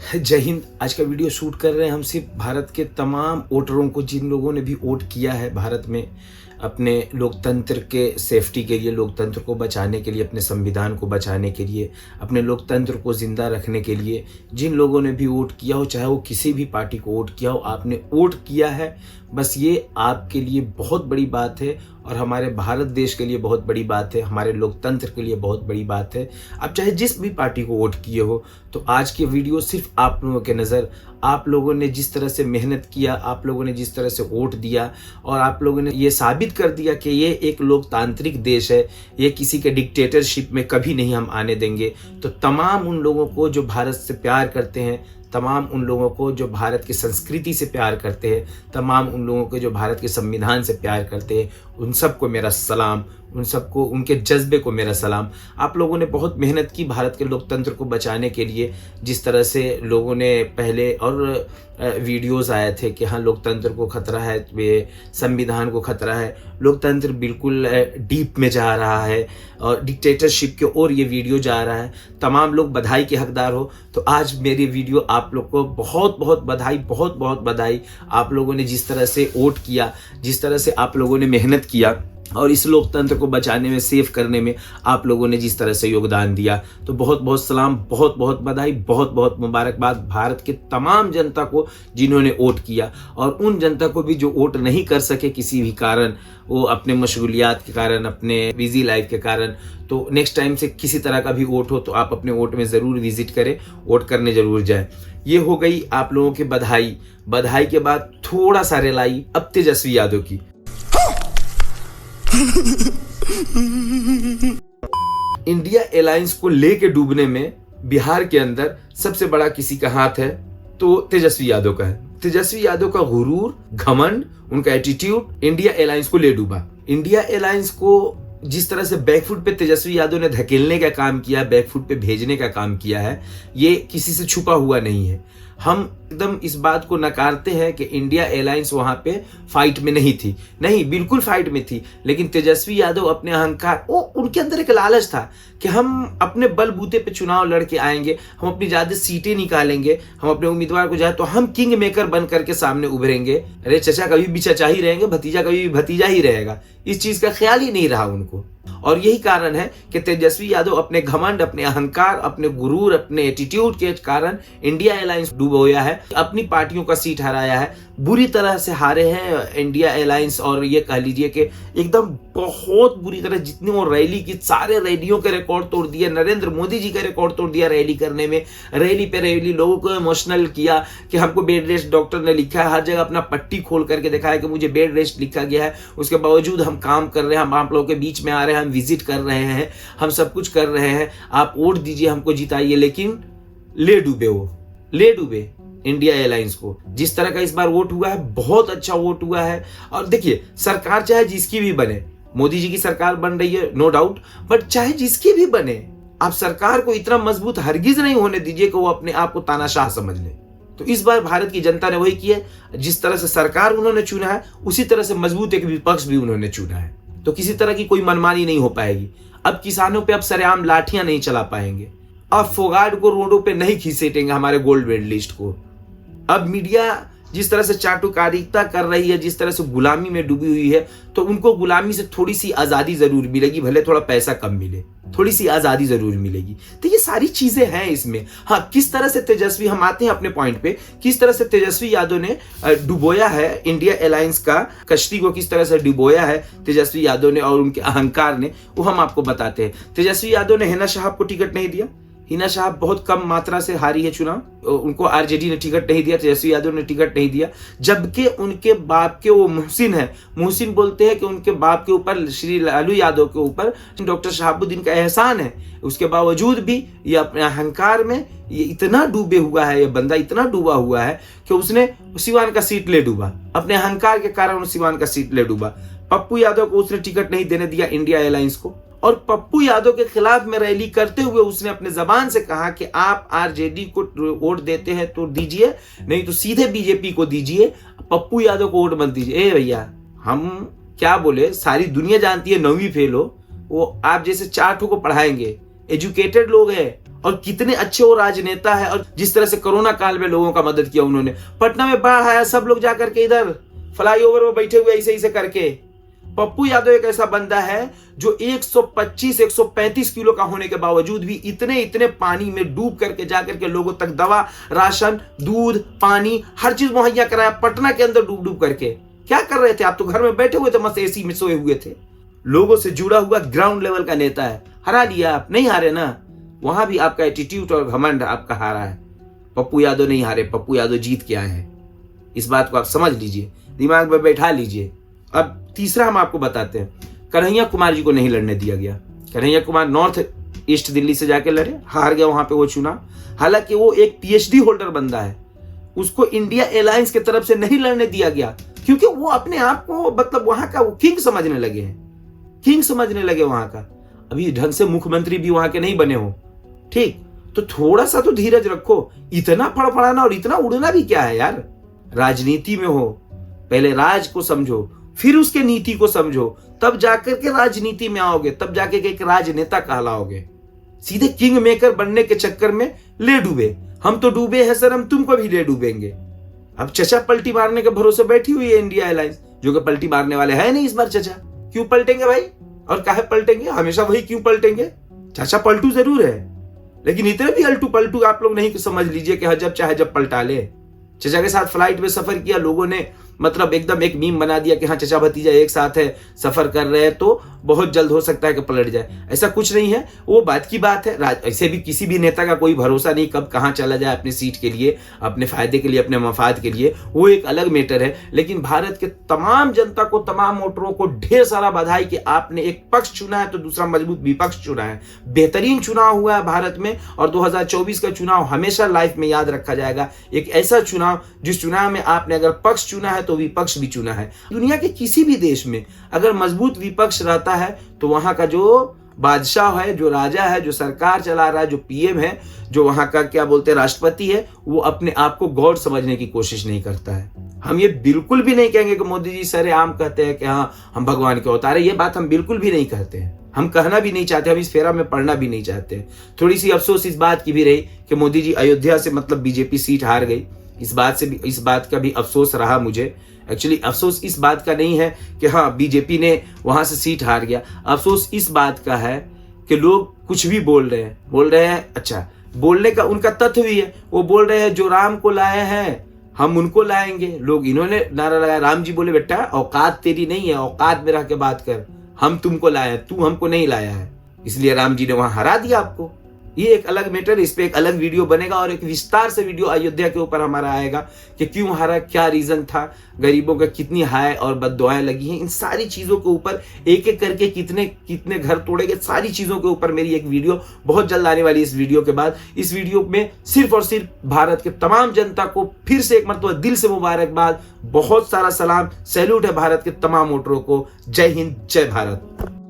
जय हिंद। आज का वीडियो शूट कर रहे हैं हम सिर्फ भारत के तमाम वोटरों को, जिन लोगों ने भी वोट किया है भारत में अपने लोकतंत्र के सेफ्टी के लिए, लोकतंत्र को बचाने के लिए, अपने संविधान को बचाने के लिए, अपने लोकतंत्र को ज़िंदा रखने के लिए। जिन लोगों ने भी वोट किया हो, चाहे वो किसी भी पार्टी को वोट किया हो, आपने वोट किया है, बस ये आपके लिए बहुत बड़ी बात है और हमारे भारत देश के लिए बहुत बड़ी बात है, हमारे लोकतंत्र के लिए बहुत बड़ी बात है। आप चाहे जिस भी पार्टी को वोट किए हो, तो आज की वीडियो सिर्फ आप लोगों के नज़र, आप लोगों ने जिस तरह से मेहनत किया, आप लोगों ने जिस तरह से वोट दिया और आप लोगों ने ये साबित कर दिया कि ये एक लोकतांत्रिक देश है, ये किसी के डिक्टेटरशिप में कभी नहीं हम आने देंगे। तो तमाम उन लोगों को जो भारत से प्यार करते हैं, तमाम उन लोगों को जो भारत की संस्कृति से प्यार करते हैं, तमाम उन लोगों को जो भारत के संविधान से प्यार करते हैं, उन सबको मेरा सलाम, उन सबको, उनके जज्बे को मेरा सलाम। आप लोगों ने बहुत मेहनत की भारत के लोकतंत्र को बचाने के लिए। जिस तरह से लोगों ने पहले और वीडियोस आए थे कि हाँ लोकतंत्र को खतरा है, वे संविधान को खतरा है, लोकतंत्र बिल्कुल डीप में जा रहा है और डिक्टेटरशिप की ओर ये वीडियो जा रहा है। तमाम लोग बधाई के हकदार हो। तो आज मेरी वीडियो आप लोग को बहुत बहुत बधाई, बहुत बहुत बधाई। आप लोगों ने जिस तरह से वोट किया, जिस तरह से आप लोगों ने मेहनत किया और इस लोकतंत्र को बचाने में, सेव करने में आप लोगों ने जिस तरह से योगदान दिया, तो बहुत बहुत सलाम, बहुत बहुत बधाई, बहुत बहुत मुबारकबाद भारत के तमाम जनता को जिन्होंने वोट किया और उन जनता को भी जो वोट नहीं कर सके किसी भी कारण, वो अपने मशगूलियात के कारण, अपने बिजी लाइफ के कारण। तो नेक्स्ट टाइम से किसी तरह का भी वोट हो तो आप अपने वोट में ज़रूर विजिट करें, वोट करने ज़रूर जाएं। ये हो गई आप लोगों की बधाई। बधाई के बाद थोड़ा सा रिलाई अब तेजस्वी यादव की। इंडिया अलायंस को लेके डूबने में बिहार के अंदर सबसे बड़ा किसी का हाथ है तो तेजस्वी यादव का है। तेजस्वी यादव का गुरूर, घमंड, उनका एटीट्यूड इंडिया अलायंस को ले डूबा। इंडिया अलायंस को जिस तरह से बैकफुट पे तेजस्वी यादव ने धकेलने का काम किया, बैकफुट पे भेजने का काम किया है, ये किसी से छुपा हुआ नहीं है। हम एकदम इस बात को नकारते हैं कि इंडिया अलायंस वहां पे फाइट में नहीं थी। नहीं, बिल्कुल फाइट में थी, लेकिन तेजस्वी यादव अपने अहंकार, वो उनके अंदर एक लालच था कि हम अपने बलबूते पे चुनाव लड़के आएंगे, हम अपनी ज्यादा सीटें निकालेंगे, हम अपने उम्मीदवार को जाए तो हम किंग मेकर बन करके सामने उभरेंगे। अरे चचा कभी भी चचा ही रहेंगे, भतीजा कभी भी भतीजा ही रहेगा। इस चीज का ख्याल ही नहीं रहा उनको। और यही कारण है कि तेजस्वी यादव अपने घमंड, अपने अहंकार, अपने गुरूर, अपने एटीट्यूड के कारण इंडिया अलायंस डूबोया है, अपनी पार्टियों का सीट हराया है, बुरी तरह से हारे हैं इंडिया अलायंस। और ये कह लीजिए कि एकदम बहुत बुरी तरह, जितनी वो रैली की, सारे रैलियों के रिकॉर्ड तोड़ दिया। नरेंद्र मोदी जी का रिकॉर्ड तोड़ दिया रैली करने में। रैली पे रैली लोगों को इमोशनल किया कि हमको बेड रेस्ट डॉक्टर ने लिखा है, हर जगह अपना पट्टी खोल करके दिखाया कि मुझे बेड रेस्ट लिखा गया है। उसके बावजूद हम काम कर रहे हैं, हम आप लोगों के बीच में आ रहे हैं, हम विजिट कर रहे हैं, हम सब कुछ कर रहे हैं, आप वोट दीजिए, हमको जिताइए। लेकिन ले डूबे, वो ले डूबे इंडिया अलायंस को। जिस तरह का इस बार वोट हुआ है, बहुत अच्छा वोट हुआ है। और देखिए, सरकार चाहे जिसकी भी बने, मोदी जी की सरकार बन रही है नो डाउट, बट चाहे जिसकी भी बने, आप सरकार को इतना मजबूत हरगिज नहीं होने दीजिए कि वो अपने आप को तानाशाह समझ ले। तो इस बार भारत की जनता ने वही किया। जिस तरह से सरकार उन्होंने चुना है, उसी तरह से मजबूत एक विपक्ष भी उन्होंने चुना है। तो किसी तरह की कोई मनमानी नहीं हो पाएगी। अब किसानों पे अब सरेआम लाठियां नहीं चला पाएंगे, अब फोगाट को रोडों पे नहीं खींचेंगे हमारे गोल्ड मेडलिस्ट को। अब मीडिया जिस तरह से चाटुकारिता कर रही है, जिस तरह से गुलामी में डूबी हुई है, तो उनको गुलामी से थोड़ी सी आजादी जरूर मिलेगी, भले थोड़ा पैसा कम मिले, थोड़ी सी आजादी जरूर मिलेगी। तो ये सारी चीजें हैं इसमें। हाँ, किस तरह से तेजस्वी, हम आते हैं अपने पॉइंट पे, किस तरह से तेजस्वी यादव ने डुबोया है इंडिया अलायंस का कश्ती को, किस तरह से डुबोया है तेजस्वी यादव ने और उनके अहंकार ने, वो हम आपको बताते हैं। तेजस्वी यादव ने हिना साहब को टिकट नहीं दिया। हिना साहब बहुत कम मात्रा से हारी है चुनाव, उनको आरजेडी ने टिकट नहीं दिया, तेजस्वी यादव ने टिकट नहीं दिया। जबकि उनके बाप के वो मुहसिन है, मुहसिन बोलते हैं कि उनके बाप के ऊपर, श्री लालू यादव के ऊपर डॉक्टर शहाबुद्दीन का एहसान है। उसके बावजूद भी ये अपने अहंकार में ये इतना डूबे हुआ है, ये बंदा इतना डूबा हुआ है कि उसने सिवान का सीट ले डूबा। अपने अहंकार के कारण सिवान का सीट ले डूबा। पप्पू यादव को उसने टिकट नहीं देने दिया इंडिया अलायंस को, और पप्पू यादव के खिलाफ में रैली करते हुए उसने अपने जबान से कहा कि आप आरजेडी को वोट देते हैं तो दीजिए, नहीं तो सीधे बीजेपी को दीजिए, पप्पू यादव को वोट मत दीजिए। ए भैया, हम क्या बोले, सारी दुनिया जानती है 9वीं फेल हो, वो आप जैसे 4 को पढ़ाएंगे, एजुकेटेड लोग हैं और कितने अच्छे वो राजनेता है, और जिस तरह से कोरोना काल में लोगों का मदद किया उन्होंने। पटना में बाढ़ आया, सब लोग जाकर के इधर फ्लाईओवर में बैठे हुए ऐसे ऐसे करके। पप्पू यादव एक ऐसा बंदा है जो 125-135 किलो का होने के बावजूद भी इतने इतने पानी में डूब करके जाकर के लोगों तक दवा, राशन, दूध, पानी, हर चीज मुहैया कराया, पटना के अंदर डूब डूब करके। क्या कर रहे थे आप? तो घर में बैठे हुए थे, मस्त एसी में सोए हुए थे। लोगों से जुड़ा हुआ ग्राउंड लेवल का नेता है। हरा लिया आप, नहीं हारे ना। वहां भी आपका एटीट्यूड और घमंड आपका हारा है। पप्पू यादव नहीं हारे, पप्पू यादव जीत के आए हैं। इस बात को आप समझ लीजिए, दिमाग में बैठा लीजिए। अब तीसरा हम आपको बताते हैं, कन्हैया कुमार जी को नहीं लड़ने दिया गया। कन्हैया कुमार नॉर्थ ईस्ट दिल्ली से जाके लड़े, हार गया वहां पे वो चुनाव। हालांकि वो एक पीएचडी होल्डर बंदा है, उसको इंडिया एलायंस की तरफ से नहीं लड़ने दिया गया, क्योंकि वो अपने आप को मतलब वहां का वो किंग समझने लगे हैं, किंग समझने लगे वहां का। अभी ढंग से मुख्यमंत्री भी वहां के नहीं बने हो, ठीक? तो थोड़ा सा तो धीरज रखो। इतना फड़फड़ाना और इतना उड़ना भी क्या है यार? राजनीति में हो, पहले राज को समझो, फिर उसके नीति को समझो, तब जाकर के राजनीति में आओगे, तब जाके के एक राजनेता कहलाओगे। सीधे किंग मेकर बनने के चक्कर में ले डूबे। हम तो डूबे हैं सर, हम तुमको भी ले डूबेंगे। अब चचा पलटी मारने के भरोसे बैठी हुई है इंडिया एयरलाइंस, जो कि पलटी मारने वाले है नहीं इस बार। चचा क्यों पलटेंगे भाई? और काहे पलटेंगे? हमेशा वही क्यों पलटेंगे? चाचा पलटू जरूर है, लेकिन इतने भी अल्टू पलटू आप लोग नहीं समझ लीजिए कि जब चाहे जब पलटा ले। चचा के साथ फ्लाइट में सफर किया, लोगों ने मतलब एकदम एक मीम बना दिया कि हाँ चचा भतीजा एक साथ है, सफर कर रहे हैं, तो बहुत जल्द हो सकता है कि पलट जाए। ऐसा कुछ नहीं है, वो बात की बात है। ऐसे भी किसी भी नेता का कोई भरोसा नहीं, कब कहाँ चला जाए अपनी सीट के लिए, अपने फायदे के लिए, अपने मफाद के लिए, वो एक अलग मैटर है। लेकिन भारत के तमाम जनता को, तमाम वोटरों को ढेर सारा बधाई कि आपने एक पक्ष चुना है तो दूसरा मजबूत विपक्ष चुना है। बेहतरीन चुनाव हुआ है भारत में, और 2024 का चुनाव हमेशा लाइफ में याद रखा जाएगा। एक ऐसा चुनाव जिस चुनाव में आपने अगर पक्ष चुना है तो विपक्ष भी चुना है। दुनिया के किसी भी देश में अगर मजबूत विपक्ष रहता है तो वहां का जो बादशाह है, जो राजा है, जो सरकार चला रहा है, जो पीएम है, जो वहां का क्या बोलते हैं राष्ट्रपति है, वो अपने आप को गॉड समझने की कोशिश नहीं करता है। हम ये बिल्कुल भी नहीं कहेंगे कि मोदी जी सरेआम कहते हैं कि हाँ हम भगवान के अवतार है। ये बात हम बिल्कुल भी नहीं कहते हैं, हम कहना भी नहीं चाहते, हम इस फेरा में पढ़ना भी नहीं चाहते। थोड़ी सी अफसोस इस बात की भी रही कि मोदी जी अयोध्या से मतलब बीजेपी सीट हार गई। इस बात का भी अफसोस रहा मुझे। एक्चुअली अफसोस इस बात का नहीं है कि हाँ बीजेपी ने वहां से सीट हार गया, अफसोस इस बात का है कि लोग कुछ भी बोल रहे हैं। अच्छा, बोलने का उनका तथ्य भी है। वो बोल रहे हैं जो राम को लाए हैं हम उनको लाएंगे। लोग इन्होंने नारा लगाया, राम जी बोले बेटा औकात तेरी नहीं है, औकात में रह के बात कर, हम तुमको लाए हैं, तू हमको नहीं लाया है। इसलिए राम जी ने वहां हरा दिया आपको। ये एक अलग मैटर, इस पे एक अलग वीडियो बनेगा और एक विस्तार से वीडियो अयोध्या के ऊपर हमारा आएगा कि क्यों हारा, क्या रीजन था, गरीबों का कितनी हाय और बद्दुआएं लगी हैं। इन सारी चीजों के ऊपर एक एक करके कितने कितने घर तोड़े गए, सारी चीजों के ऊपर मेरी एक वीडियो बहुत जल्द आने वाली। इस वीडियो के बाद इस वीडियो में सिर्फ और सिर्फ भारत के तमाम जनता को फिर से एक मरतबा दिल से मुबारकबाद, बहुत सारा सलाम, सैल्यूट है भारत के तमाम वोटरों को। जय हिंद, जय भारत।